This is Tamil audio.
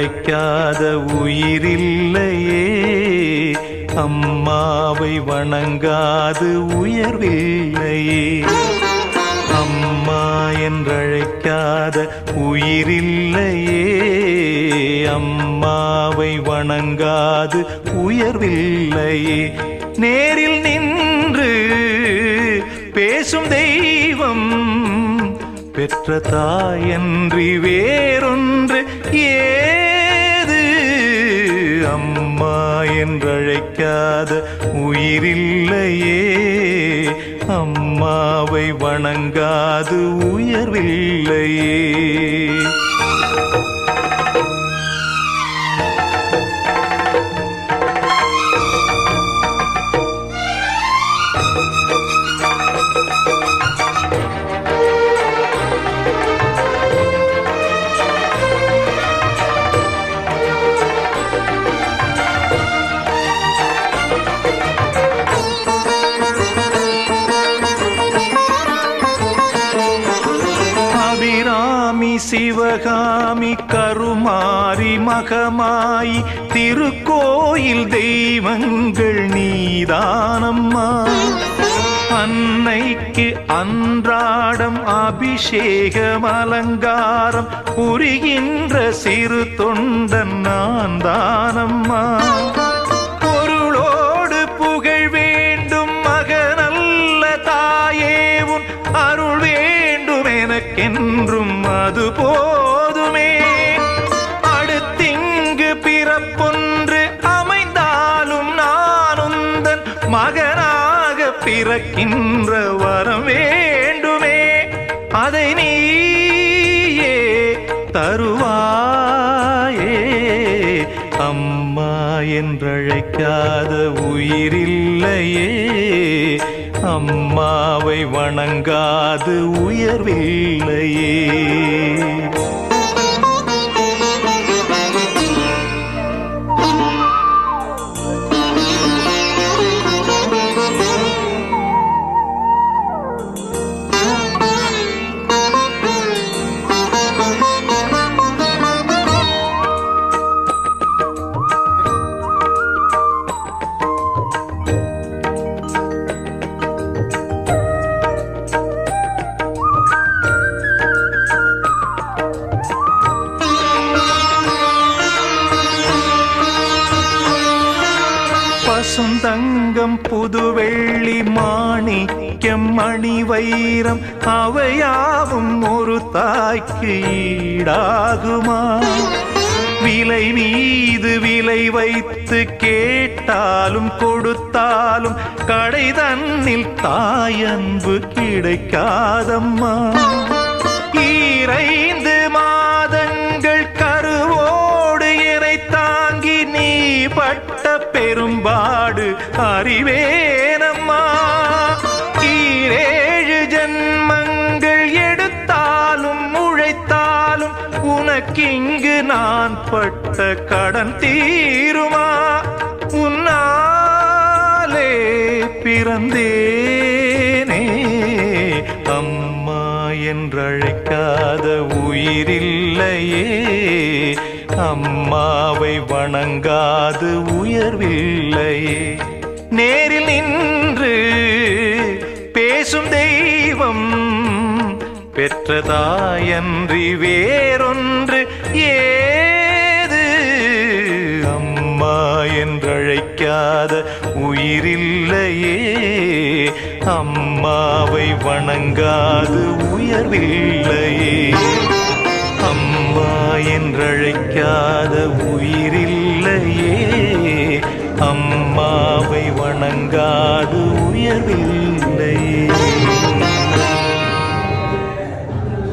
என்றழைக்காத உயிரில்லையே. அம்மாவை வணங்காது உயர்வில்லையே. அம்மா என்றழைக்காத உயிரில்லையே. அம்மாவை வணங்காது உயர்வில்லையே. நேரில் நின்று பேசும் தெய்வம் பெற்ற தாயன்றி வேறொன்று ஏது. அம்மா என்றழைக்காத உயிரில்லையே. அம்மாவை வணங்காது உயர்வில்லையே. சிவகாமி கருமாரி மகமாயி திருக்கோயில் தெய்வங்கள் நீதானம்மா. அன்னைக்கு அன்றாடம் அபிஷேகம் அலங்காரம் புரிகின்ற சிறு தொண்டன் நான் தானம்மா. பொருளோடு புகழ் வேண்டும் மகனல்ல தாயே உன் அருள் வேண்டும் எனக்கென்றும் அது போதுமே. அடுத்திங்கு பிறப்பொன்று அமைந்தாலும் நான் உந்தன் மகனாக பிறக்கின்ற வரம் வேண்டுமே. அதை நீயே தருவாயே. அம்மா என்றழைக்காத உயிரில்லையே. அம்மாவை வணங்காது உயர்வில்லையே. பசுந்தங்கம் புதுவெள்ளி மாணிக்கம் மணி வைரம் அவையாவும் ஒரு தாய்க்கு ஈடாகுமா? விலை மீது விலை வைத்து கேட்டாலும் கொடுத்தாலும் கடை தன்னில் தாயன்பு கிடைக்காதம்மா. ஈரைந்து மாதங்கள் கருவோடு என்னை தாங்கி நீ பட்ட பெரும்பாடு அறிவேனம்மா. ஈரேழு ஜன்மங்கள் எடுத்தாலும் உழைத்தாலும் உனக்கிங்கு நான் பட்ட கடன் தீருமா? உன்னாலே பிறந்தேனே. அம்மா என்றழைக்காத உயிரில்லையே. அம்மாவை வணங்காது உயர்வில்லையே. நேரில் நின்று பேசும் தெய்வம் பெற்ற தாயன்றி வேறொன்று ஏது. அம்மா என்றழைக்காத உயிரில்லையே. அம்மாவை வணங்காது உயர்வில்லையே. அம்மா என்றழைக்காத உயிரில்லையே. அம்மாவை வணங்காது உயர்வில்லையே.